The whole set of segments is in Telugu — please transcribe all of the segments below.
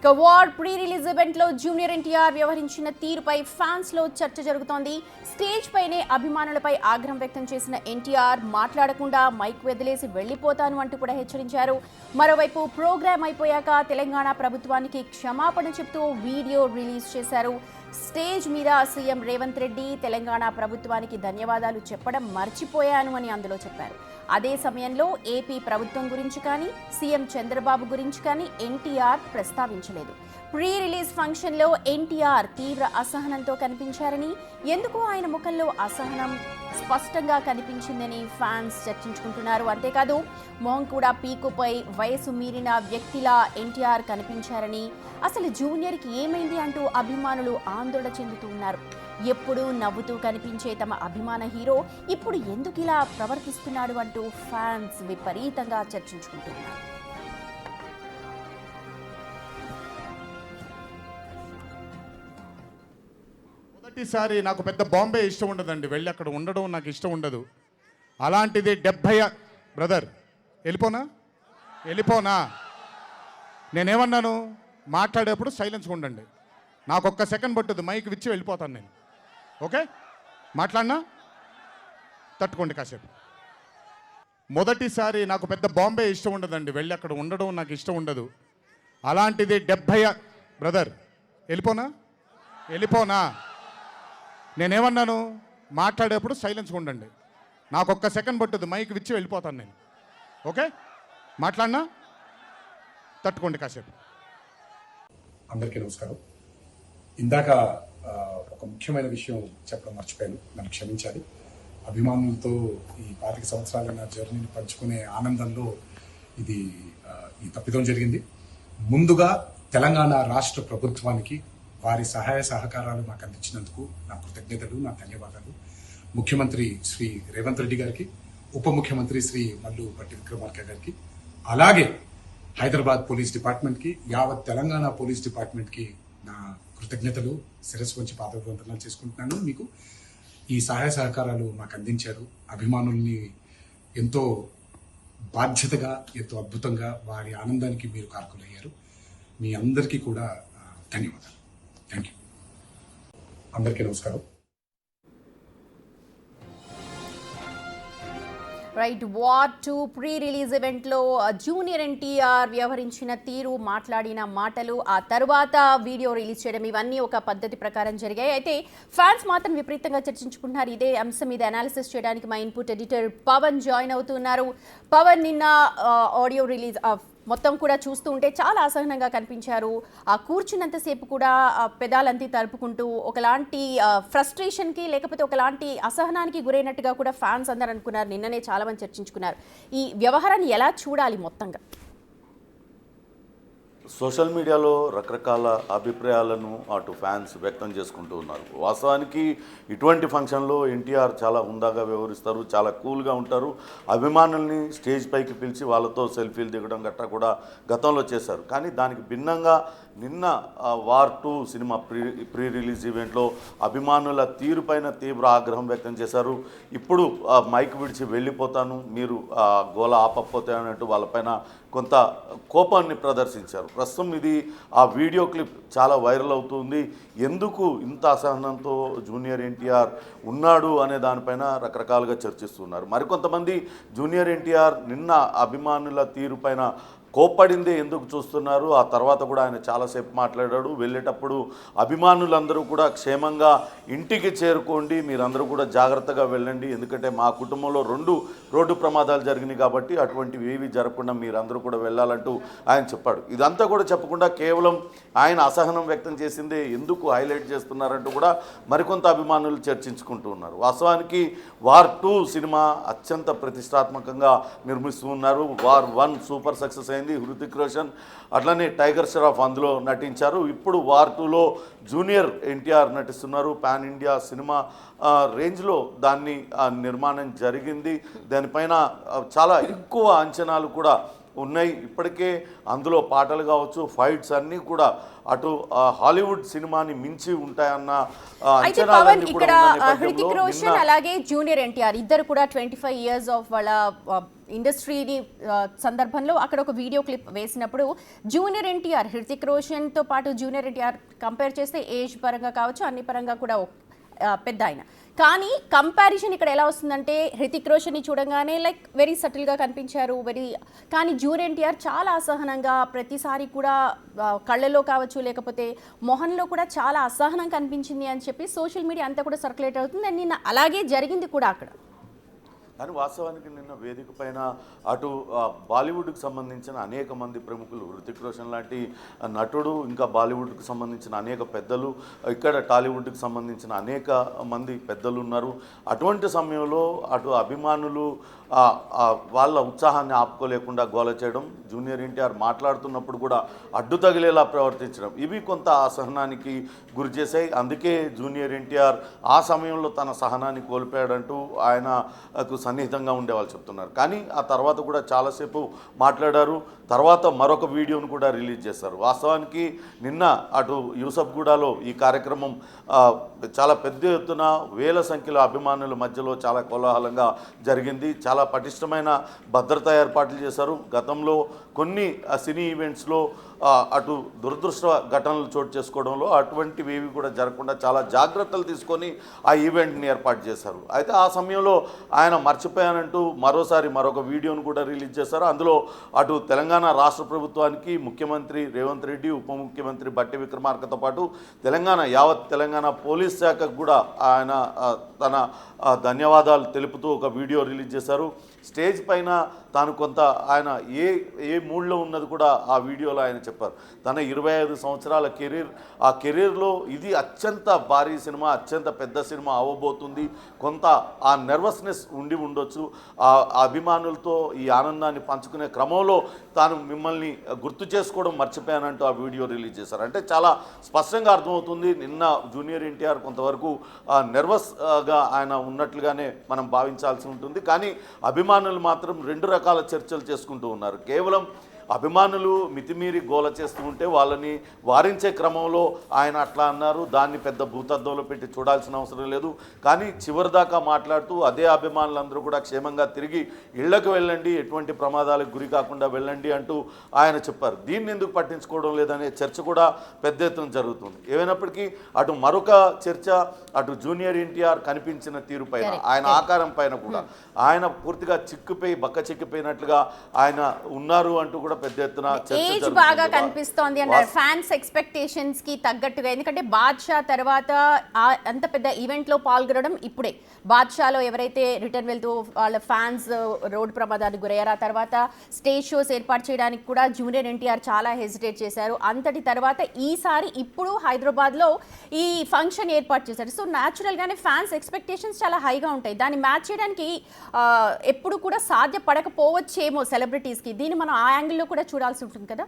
ఇక వార్ ప్రీ రిలీజ్ ఈవెంట్ లో జూనియర్ ఎన్టీఆర్ వ్యవహరించిన తీరుపై ఫ్యాన్స్ లో చర్చ జరుగుతోంది. స్టేజ్ పైనే అభిమానులపై ఆగ్రహం వ్యక్తం చేసిన ఎన్టీఆర్ మాట్లాడకుండా మైక్ వదిలేసి వెళ్లిపోతాను అంటూ కూడా హెచ్చరించారు. మరోవైపు ప్రోగ్రామ్ అయిపోయాక తెలంగాణ ప్రభుత్వానికి క్షమాపణ చెప్తూ వీడియో రిలీజ్ చేశారు. స్టేజ్ మీద సీఎం రేవంత్ రెడ్డి తెలంగాణ ప్రభుత్వానికి ధన్యవాదాలు చెప్పడం మర్చిపోయాను అని అందులో చెప్పారు. అదే సమయంలో ఏపీ ప్రభుత్వం గురించి కానీ సీఎం చంద్రబాబు గురించి కానీ ఎన్టీఆర్ ప్రస్తావించలేదు. ప్రీ రిలీజ్ ఫంక్షన్లో ఎన్టీఆర్ తీవ్ర అసహనంతో కనిపించారని, ఎందుకు ఆయన ముఖంలో అసహనం స్పష్టంగా కనిపించిందని ఫ్యాన్స్ చర్చించుకుంటున్నారు. అంతేకాదు మొహం కూడా పీకుపై వయసు మీరిన వ్యక్తిలా ఎన్టీఆర్ కనిపించారని, అసలు జూనియర్కి ఏమైంది అంటూ అభిమానులు ఆందోళన చెందుతున్నారు. ఎప్పుడూ నవ్వుతూ కనిపించే తమ అభిమాన హీరో ఇప్పుడు ఎందుకు ఇలా ప్రవర్తిస్తున్నాడు అంటూ ఫ్యాన్స్ విపరీతంగా చర్చించుకుంటున్నారు. మొదటిసారి నాకు పెద్ద బాంబే ఇష్టం ఉండదండి, వెళ్ళి అక్కడ ఉండడం నాకు ఇష్టం ఉండదు. అలాంటిది 70 బ్రదర్ వెళ్ళిపోనా నేనేమన్నాను, మాట్లాడేప్పుడు సైలెన్స్గా ఉండండి. నాకు ఒక్క సెకండ్ పట్టుద్ది, మైక్ విచ్చి వెళ్ళిపోతాను నేను. ఓకే, మాట్లాడినా తట్టుకోండి కాసేపు. మొదటిసారి నాకు పెద్ద బాంబే ఇష్టం ఉండదండి, వెళ్ళి అక్కడ ఉండడం నాకు ఇష్టం ఉండదు. అలాంటిది 70 బ్రదర్ వెళ్ళిపోనా నేనేమన్నాను, మాట్లాడేప్పుడు సైలెన్స్గా ఉండండి. నాకు ఒక్క సెకండ్ పట్టుద్ది, మైక్ విచ్చి వెళ్ళిపోతాను నేను. ఓకే, మాట్లాడినా తట్టుకోండి కాసేపు. అందరికీ నమస్కారం. ఇందాక ఒక ముఖ్యమైన విషయం చెప్పడం మర్చిపోయాను, నన్ను క్షమించాలి. అభిమానులతో ఈ 25 సంవత్సరాల నా జర్నీని పంచుకునే ఆనందంలో ఈ తప్పిదం జరిగింది. ముందుగా తెలంగాణ రాష్ట్ర ప్రభుత్వానికి వారి సహాయ సహకారాలు మాకు అందించినందుకు నా కృతజ్ఞతలు, నా ధన్యవాదాలు. ముఖ్యమంత్రి శ్రీ రేవంత్ రెడ్డి గారికి, ఉప ముఖ్యమంత్రి శ్రీ మల్లు భట్టి విక్రమార్క గారికి, అలాగే హైదరాబాద్ పోలీస్ డిపార్ట్మెంట్కి, యావత్ తెలంగాణ పోలీస్ డిపార్ట్మెంట్కి నా కృతజ్ఞతలు శిరస్సు వంచి పాదాభివందనాలు చేసుకుంటున్నాను. మీకు ఈ సహాయ సహకారాలు మాకు అందించారు. అభిమానుల్ని ఎంతో బాధ్యతగా, ఎంతో అద్భుతంగా వారి ఆనందానికి మీరు కారకులయ్యారు. మీ అందరికీ కూడా ధన్యవాదాలు. Thank you. అందరికీ నమస్కారం. రైట్, వార్ 2 ప్రీ రిలీజ్ ఈవెంట్లో జూనియర్ ఎన్టీఆర్ వ్యవహరించిన తీరు, మాట్లాడిన మాటలు, ఆ తర్వాత వీడియో రిలీజ్ చేయడం, ఇవన్నీ ఒక పద్ధతి ప్రకారం జరిగాయి. అయితే ఫ్యాన్స్ మాత్రం విపరీతంగా చర్చించుకుంటున్నారు. ఇదే అంశం మీద అనాలిసిస్ చేయడానికి మా ఇన్పుట్ ఎడిటర్ పవన్ జాయిన్ అవుతున్నారు. పవన్, నిన్న ఆడియో రిలీజ్ మొత్తం కూడా చూస్తూ ఉంటే చాలా అసహనంగా కనిపించారు. ఆ కూర్చున్నంతసేపు కూడా పెదాలంతి తలుపుకుంటూ ఒకలాంటి ఫ్రస్ట్రేషన్కి లేకపోతే ఒకలాంటి అసహనానికి గురైనట్టుగా కూడా ఫ్యాన్స్ అందరూ అనుకున్నారు. నిన్ననే చాలా మంది చర్చించుకున్నారు. ఈ వ్యవహారాన్ని ఎలా చూడాలి మొత్తంగా? సోషల్ మీడియాలో రకరకాల అభిప్రాయాలను అటు ఫ్యాన్స్ వ్యక్తం చేసుకుంటూ ఉన్నారు. వాస్తవానికి ఇటువంటి ఫంక్షన్లో ఎన్టీఆర్ చాలా హుందాగా వ్యవహరిస్తారు, చాలా కూల్గా ఉంటారు. అభిమానుల్ని స్టేజ్ పైకి పిలిచి వాళ్ళతో సెల్ఫీలు దిగడం గట్రా కూడా గతంలో చేశారు. కానీ దానికి భిన్నంగా నిన్న వార్ 2 సినిమా ప్రీ రిలీజ్ ఈవెంట్లో అభిమానుల తీరుపైన తీవ్ర ఆగ్రహం వ్యక్తం చేశారు. ఇప్పుడు మైక్ విడిచి వెళ్ళిపోతాను, మీరు గోల ఆపకపోతే అన్నట్టు వాళ్ళపైన కొంత కోపాన్ని ప్రదర్శించారు. ప్రస్తుతం ఇది ఆ వీడియో క్లిప్ చాలా వైరల్ అవుతుంది. ఎందుకు ఇంత అసహనంతో జూనియర్ ఎన్టీఆర్ ఉన్నాడు అనే దానిపైన రకరకాలుగా చర్చిస్తున్నారు. మరికొంతమంది జూనియర్ ఎన్టీఆర్ నిన్న అభిమానుల తీరుపైన కోప్పడిందే ఎందుకు చూస్తున్నారు, ఆ తర్వాత కూడా ఆయన చాలాసేపు మాట్లాడాడు. వెళ్ళేటప్పుడు అభిమానులందరూ కూడా క్షేమంగా ఇంటికి చేరుకోండి, మీరందరూ కూడా జాగ్రత్తగా వెళ్ళండి, ఎందుకంటే మా కుటుంబంలో 2 రోడ్డు ప్రమాదాలు జరిగినాయి కాబట్టి అటువంటివి ఏవి జరగకుండా మీరందరూ కూడా వెళ్ళాలంటూ ఆయన చెప్పాడు. ఇదంతా కూడా చెప్పకుండా కేవలం ఆయన అసహనం వ్యక్తం చేసిందే ఎందుకు హైలైట్ చేస్తున్నారంటూ కూడా మరికొంత అభిమానులు చర్చించుకుంటూ ఉన్నారు. వాస్తవానికి వార్ 2 సినిమా అత్యంత ప్రతిష్టాత్మకంగా నిర్మిస్తూ ఉన్నారు. వార్ 1 సూపర్ సక్సెస్ అయింది. హృతిక్ రోషన్ అట్లనే టైగర్ ష్రాఫ్ అందులో నటించారు. ఇప్పుడు వార్ 2లో జూనియర్ ఎన్టీఆర్ నటిస్తున్నారు. పాన్ ఇండియా సినిమా రేంజ్లో దాన్ని నిర్మాణం జరిగింది. దానిపైన చాలా ఎక్కువ అంచనాలు కూడా ఉన్నాయి. ఇప్పటికే అందులో పాటలు కావచ్చు, ఫైట్స్ అన్నీ కూడా అటు హాలీవుడ్ సినిమాని మించి ఉంటాయన్న అయితే పవన్ అంచనాలన్నీ ఇక్కడ కూడా ఉన్న హృతిక్ నేపథ్యంలో రోషన్ అలాగే జూనియర్ ఎన్టీఆర్ ఇద్దరు కూడా 25 years ఆఫ్ వాళ్ళ ఇండస్ట్రీని సందర్భంలో అక్కడ ఒక వీడియో క్లిప్ వేసినప్పుడు జూనియర్ ఎన్టీఆర్ హృతిక్ రోషన్తో పాటు జూనియర్ ఎన్టీఆర్ కంపేర్ చేస్తే ఏజ్ పరంగా కావచ్చు అన్ని పరంగా కూడా పెద్ద ఆయన. కానీ కంపారిజన్ ఇక్కడ ఎలా వస్తుందంటే హృతిక్ రోషన్ని చూడగానే లైక్ వెరీ సటిల్గా కనిపించారు, కానీ జూనియర్ ఎన్టీఆర్ చాలా అసహనంగా ప్రతిసారి కూడా కళ్ళలో కావచ్చు లేకపోతే మొహంలో కూడా చాలా అసహనం కనిపించింది అని చెప్పి సోషల్ మీడియా అంతా కూడా సర్క్యులేట్ అవుతుంది. అండ్ నిన్న అలాగే జరిగింది కూడా అక్కడ. కానీ వాస్తవానికి నిన్న వేదిక పైన అటు బాలీవుడ్కి సంబంధించిన అనేక మంది ప్రముఖులు, హృతిక్ రోషన్ లాంటి నటుడు, ఇంకా బాలీవుడ్కి సంబంధించిన అనేక పెద్దలు, ఇక్కడ టాలీవుడ్కి సంబంధించిన అనేక మంది పెద్దలు ఉన్నారు. అటువంటి సమయంలో అటు అభిమానులు వాళ్ళ ఉత్సాహాన్ని ఆపుకోలేకుండా గోల చేయడం, జూనియర్ ఎన్టీఆర్ మాట్లాడుతున్నప్పుడు కూడా అడ్డు తగిలేలా ప్రవర్తించడం, ఇవి కొంత అసహనానికి గురి చేశాయి. అందుకే జూనియర్ ఎన్టీఆర్ ఆ సమయంలో తన సహనాన్ని కోల్పోయాడంటూ ఆయనకు సన్నిహితంగా ఉండేవాళ్ళు చెప్తున్నారు. కానీ ఆ తర్వాత కూడా చాలాసేపు మాట్లాడారు. తర్వాత మరొక వీడియోను కూడా రిలీజ్ చేశారు. వాస్తవానికి నిన్న అటు యూసఫ్గూడలో ఈ కార్యక్రమం చాలా పెద్ద ఎత్తున వేల సంఖ్యలో అభిమానుల మధ్యలో చాలా కోలాహలంగా జరిగింది. చాలా పటిష్టమైన భద్రతా ఏర్పాట్లు చేశారు. గతంలో కొన్ని సినీ ఈవెంట్స్లో అటు దురదృష్ట ఘటనలు చోటు చేసుకోవడంలో అటువంటివి ఏవి కూడా జరగకుండా చాలా జాగ్రత్తలు తీసుకొని ఆ ఈవెంట్ని ఏర్పాటు చేశారు. అయితే ఆ సమయంలో ఆయన మర్చిపోయానంటూ మరొక వీడియోను కూడా రిలీజ్ చేశారు. అందులో అటు తెలంగాణ రాష్ట్ర ప్రభుత్వానికి ముఖ్యమంత్రి రేవంత్ రెడ్డి, ఉప ముఖ్యమంత్రి బట్టి విక్రమార్కతో పాటు యావత్ తెలంగాణ పోలీస్ శాఖకు కూడా ఆయన తన ధన్యవాదాలు తెలుపుతూ ఒక వీడియో రిలీజ్ చేశారు. స్టేజ్ పైన తాను కొంత ఆయన ఏ మూడ్లో ఉన్నది కూడా ఆ వీడియోలో ఆయన చెప్పారు. తన 25 సంవత్సరాల కెరీర్, ఆ కెరీర్లో ఇది అత్యంత భారీ సినిమా, అత్యంత పెద్ద సినిమా అవ్వబోతుంది. కొంత ఆ నర్వస్నెస్ ఉండొచ్చు. ఆ అభిమానులతో ఈ ఆనందాన్ని పంచుకునే క్రమంలో తాను మిమ్మల్ని గుర్తు చేసుకోవడం మర్చిపోయానంటూ ఆ వీడియో రిలీజ్ చేశారు. అంటే చాలా స్పష్టంగా అర్థమవుతుంది నిన్న జూనియర్ ఎన్టీఆర్ కొంతవరకు నర్వస్గా ఆయన ఉన్నట్లుగానే మనం భావించాల్సి ఉంటుంది. కానీ అభిమానులు మాత్రం 2 రకాల చర్చలు చేసుకుంటూ ఉన్నారు. కేవలం అభిమానులు మితిమీరి గోల చేస్తూ ఉంటే వాళ్ళని వారించే క్రమంలో ఆయన అట్లా అన్నారు, దాన్ని పెద్ద భూతద్దంలో పెట్టి చూడాల్సిన అవసరం లేదు. కానీ చివరిదాకా మాట్లాడుతూ అదే అభిమానులందరూ కూడా క్షేమంగా తిరిగి ఇళ్లకు వెళ్ళండి, ఎటువంటి ప్రమాదాలకు గురి కాకుండా వెళ్ళండి అంటూ ఆయన చెప్పారు. దీన్ని ఎందుకు పట్టించుకోవడం లేదనే చర్చ కూడా పెద్ద ఎత్తున జరుగుతుంది. ఏమైనప్పటికీ అటు మరొక చర్చ అటు జూనియర్ ఎన్టీఆర్ కనిపించిన తీరు పైన, ఆయన ఆకారం పైన కూడా ఆయన పూర్తిగా బక్క చిక్కిపోయినట్లుగా ఆయన ఉన్నారు అంటూ కూడా పెద్ద ఎత్తున ఏజ్ బాగా కనిపిస్తోంది అన్నారు ఫ్యాన్స్ ఎక్స్పెక్టేషన్స్ కి తగ్గట్టుగా. ఎందుకంటే బాద్షా తర్వాత అంత పెద్ద ఈవెంట్ లో పాల్గొనడం ఇప్పుడే. బాద్షాలో ఎవరైతే రిటర్న్ వెళ్తూ వాళ్ళ ఫ్యాన్స్ రోడ్డు ప్రమాదానికి గురయ్యారు, ఆ తర్వాత స్టేజ్ షోస్ ఏర్పాటు చేయడానికి కూడా జూనియర్ ఎన్టీఆర్ చాలా హెసిటేట్ చేశారు. అంతటి తర్వాత ఈసారి ఇప్పుడు హైదరాబాద్లో ఈ ఫంక్షన్ ఏర్పాటు చేశారు. సో న్యాచురల్గానే ఫ్యాన్స్ ఎక్స్పెక్టేషన్స్ చాలా హైగా ఉంటాయి. దాన్ని మ్యాచ్ చేయడానికి ఎప్పుడు కూడా సాధ్యపడకపోవచ్చేమో సెలబ్రిటీస్కి. దీన్ని మనం ఆ యాంగిల్లో కూడా చూడాల్సి ఉంటుంది కదా.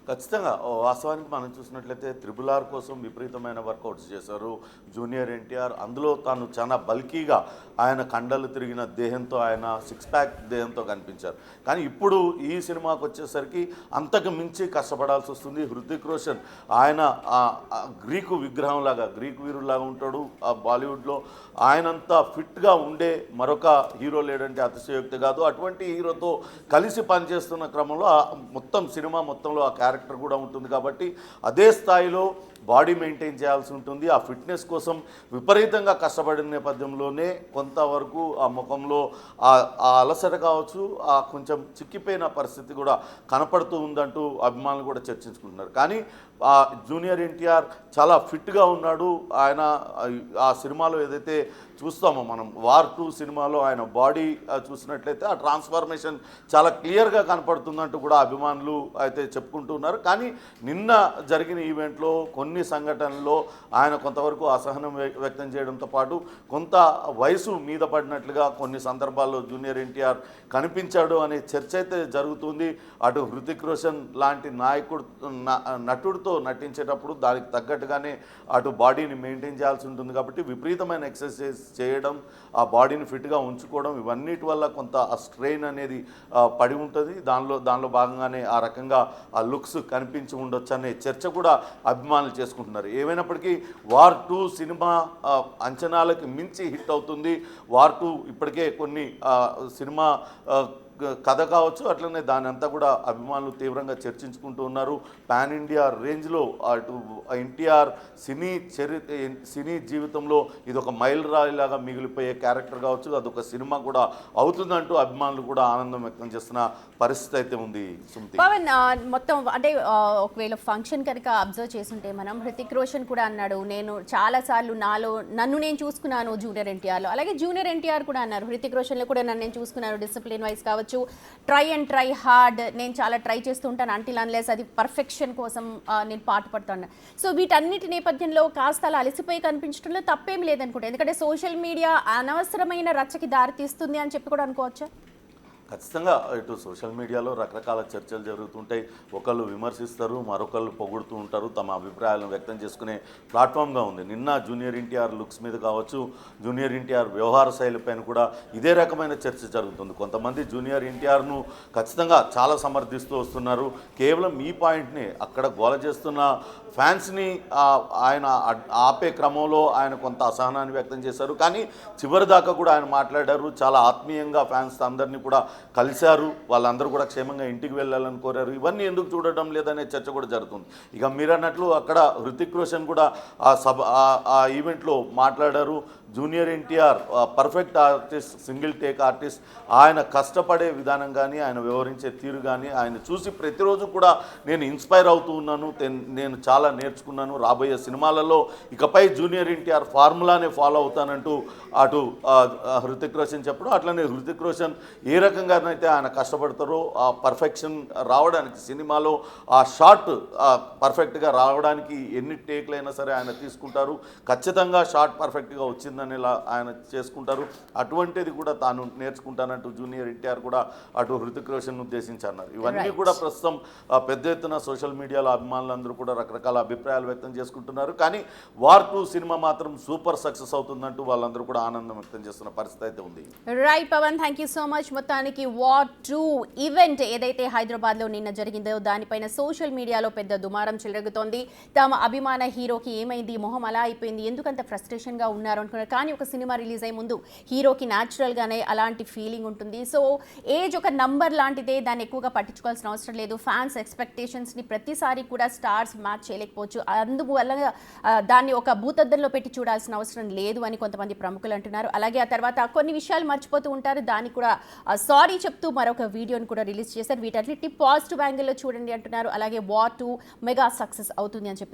ఖచ్చితంగా వాస్తవానికి మనం చూసినట్లయితే RRR కోసం విపరీతమైన వర్కౌట్స్ చేశారు జూనియర్ ఎన్టీఆర్. అందులో తాను చాలా బల్కీగా ఆయన కండలు తిరిగిన దేహంతో, ఆయన 6 ప్యాక్ దేహంతో కనిపించారు. కానీ ఇప్పుడు ఈ సినిమాకి వచ్చేసరికి అంతకు మించి కష్టపడాల్సి వస్తుంది. హృతిక్ రోషన్ ఆయన గ్రీకు విగ్రహంలాగా, గ్రీకు వీరులాగా ఉంటాడు ఆ బాలీవుడ్లో. ఆయనంతా ఫిట్గా ఉండే మరొక హీరో లేడంటే అతిశయోక్తి కాదు. అటువంటి హీరోతో కలిసి పనిచేస్తున్న క్రమంలో మొత్తం సినిమా మొత్తంలో ఆ క్యారెక్టర్ కూడా ఉంటుంది. కాబట్టి అదే స్థాయిలో బాడీ మెయింటైన్ చేయాల్సి ఉంటుంది. ఆ ఫిట్నెస్ కోసం విపరీతంగా కష్టపడిన నేపథ్యంలోనే కొంతవరకు ఆ ముఖంలో ఆ అలసట కావచ్చు, ఆ కొంచెం చిక్కిపోయిన పరిస్థితి కూడా కనపడుతూ ఉందంటూ అభిమానులు కూడా చర్చించుకుంటున్నారు. కానీ జూనియర్ ఎన్టీఆర్ చాలా ఫిట్గా ఉన్నాడు. ఆయన ఆ సినిమాలో ఏదైతే చూస్తామో మనం వార్ 2 సినిమాలో ఆయన బాడీ చూసినట్లయితే ఆ ట్రాన్స్ఫర్మేషన్ చాలా క్లియర్గా కనపడుతుందంటూ కూడా అభిమానులు అయితే చెప్పుకుంటూ ఉన్నారు. కానీ నిన్న జరిగిన ఈవెంట్లో కొన్ని సంఘటనల్లో ఆయన కొంతవరకు అసహనం వ్యక్తం చేయడంతో పాటు కొంత వయసు మీద పడినట్లుగా కొన్ని సందర్భాల్లో జూనియర్ ఎన్టీఆర్ కనిపించాడు అనే చర్చ అయితే జరుగుతుంది. అటు హృతిక్ రోషన్ లాంటి నటుడితో నటించేటప్పుడు దానికి తగ్గట్టుగానే అటు బాడీని మెయింటైన్ చేయాల్సి ఉంటుంది. కాబట్టి విపరీతమైన ఎక్సర్సైజ్ చేయడం, ఆ బాడీని ఫిట్గా ఉంచుకోవడం, ఇవన్నిటి వల్ల కొంత ఆ స్ట్రెయిన్ అనేది పడి ఉంటుంది. దానిలో భాగంగానే ఆ రకంగా ఆ లుక్స్ కనిపించి ఉండొచ్చు అనే చర్చ కూడా అభిమానులు చేసుకుంటున్నారు. ఏమైనప్పటికీ వార్ 2 సినిమా అంచనాలకి మించి హిట్ అవుతుంది. వార్ 2 ఇప్పటికే కొన్ని సినిమా కథ కావచ్చు, అట్లనే దాని అంతా కూడా అభిమానులు తీవ్రంగా చర్చించుకుంటూ ఉన్నారు. పాన్ ఇండియా రేంజ్లో అటు ఎన్టీఆర్ సినీ జీవితంలో ఇది ఒక మైల్ రాయిలాగా మిగిలిపోయే క్యారెక్టర్ కావచ్చు, అదొక సినిమా కూడా అవుతుందంటూ అభిమానులు కూడా ఆనందం వ్యక్తం చేస్తున్న పరిస్థితి అయితే ఉంది. సుమతి, పవన్, మొత్తం అంటే ఒకవేళ ఫంక్షన్ కనుక అబ్జర్వ్ చేస్తుంటే మనం హృతిక్ రోషన్ కూడా అన్నాడు, నేను చాలాసార్లు నన్ను నేను చూసుకున్నాను జూనియర్ ఎన్టీఆర్లో. అలాగే జూనియర్ ఎన్టీఆర్ కూడా అన్నారు, హృతిక్ రోషన్లో కూడా నన్ను నేను చూసుకున్నాను, డిసిప్లిన్ వైజ్ కావచ్చు, ట్రై హార్డ్, నేను చాలా ట్రై చేస్తూ ఉంటాను, అంటిల్ అన్లెస్ అది పర్ఫెక్షన్ కోసం నేను పాటుపడుతాను. సో వీటన్నిటి నేపథ్యంలో కాస్త అలా అలసిపోయి కనిపించడంలో తప్పేం లేదనుకుంటా, ఎందుకంటే సోషల్ మీడియా అనవసరమైన రచ్చకి దారితీస్తుంది అని చెప్పి కూడా అనుకోవచ్చా? ఖచ్చితంగా ఇటు సోషల్ మీడియాలో రకరకాల చర్చలు జరుగుతుంటాయి. ఒకళ్ళు విమర్శిస్తారు, మరొకళ్ళు పొగుడుతూ ఉంటారు. తమ అభిప్రాయాలను వ్యక్తం చేసుకునే ప్లాట్ఫామ్గా ఉంది. నిన్న జూనియర్ ఎన్టీఆర్ లుక్స్ మీద కావచ్చు, జూనియర్ ఎన్టీఆర్ వ్యవహార శైలిపైన కూడా ఇదే రకమైన చర్చ జరుగుతుంది. కొంతమంది జూనియర్ ఎన్టీఆర్ను ఖచ్చితంగా చాలా సమర్థిస్తూ వస్తున్నారు. కేవలం ఈ పాయింట్ని అక్కడ గోల చేస్తున్న ఫ్యాన్స్ని ఆయన ఆపే క్రమంలో ఆయన కొంత అసహనాన్ని వ్యక్తం చేశారు. కానీ చివరి దాకా కూడా ఆయన మాట్లాడారు. చాలా ఆత్మీయంగా ఫ్యాన్స్ అందరినీ కూడా కలిశారు. వాళ్ళందరూ కూడా క్షేమంగా ఇంటికి వెళ్ళాలని కోరారు. ఇవన్నీ ఎందుకు చూడడం లేదనే చర్చ కూడా జరుగుతుంది. ఇక మీరు అన్నట్లు అక్కడ హృతిక్ రోషన్ కూడా ఆ ఈవెంట్లో మాట్లాడారు. Junior NTR perfect artist, single take artist. ఆయన కష్టపడే విధానం కానీ, ఆయన వ్యవహరించే తీరు కానీ, ఆయన చూసి ప్రతిరోజు కూడా నేను ఇన్స్పైర్ అవుతూ ఉన్నాను, నేను చాలా నేర్చుకున్నాను. రాబోయే సినిమాలలో ఇకపై జూనియర్ ఎన్టీఆర్ ఫార్ములానే ఫాలో అవుతానంటూ అటు హృతిక్ రోషన్ చెప్పడం, అట్లనే హృతిక్ రోషన్ ఏ రకంగానైతే ఆయన కష్టపడతారో ఆ పర్ఫెక్షన్ రావడానికి, సినిమాలో ఆ షాట్ పర్ఫెక్ట్గా రావడానికి ఎన్ని టేక్లైనా సరే ఆయన తీసుకుంటారు. ఖచ్చితంగా షాట్ పర్ఫెక్ట్గా వచ్చిందని ఆయన చేసుకుంటారు. అటువంటిది కూడా తాను నేర్చుకుంటానంటూ జూనియర్ ఎన్టీఆర్ కూడా అటు హృతిక్ రోషన్ ఉద్దేశించి అన్నారు. ఇవన్నీ కూడా ప్రస్తుతం పెద్ద ఎత్తున సోషల్ మీడియాలో అభిమానులందరూ కూడా రకరకాల అభిప్రాయాలు వ్యక్తం చేసుకుంటున్నారు. కానీ వార్ 2 సినిమా మాత్రం సూపర్ సక్సెస్ అవుతుందంటూ వాళ్ళందరూ కూడా ఆనందం వ్యక్తం చేస్తున్న పరిస్థితి అయితే ఉంది. Right Pawan, thank you so much. మొత్తానికి వార్ 2 ఈవెంట్ ఏదైతే హైదరాబాద్లో నిన్న జరిగిందో దానిపైన సోషల్ మీడియాలో పెద్ద దుమారం చెలరుగుతోంది. తమ అభిమాన హీరోకి ఏమైంది, మొహం అలా అయిపోయింది, ఎందుకంత ఫ్రస్ట్రేషన్గా ఉన్నారు అనుకున్నారు. కానీ ఒక సినిమా రిలీజ్ అయ్యే ముందు హీరోకి న్యాచురల్గానే అలాంటి ఫీలింగ్ ఉంటుంది. సో ఏజ్ ఒక నంబర్ లాంటిదే, దాన్ని ఎక్కువగా పట్టించుకోవాల్సిన అవసరం లేదు. ఫ్యాన్స్ ఎక్స్పెక్టేషన్స్ని ప్రతిసారి కూడా స్టార్స్ మ్యాచ్ చేయలేకపోవచ్చు. అందువల్ల దాన్ని ఒక భూతద్దంలో పెట్టి చూడాల్సిన అవసరం లేదు అని కొంతమంది ప్రముఖులు అంటున్నారు. అలాగే ఆ తర్వాత కొన్ని విషయాలు మర్చిపోతూ ఉంటారు, దానికి కూడా సారీ చెప్తూ మరొక వీడియోని కూడా రిలీజ్ చేశారు. వీటన్నిటిని పాజిటివ్ యాంగిల్లో చూడండి అంటున్నారు. అలాగే వార్ 2 మెగా సక్సెస్ అవుతుంది అని చెప్పి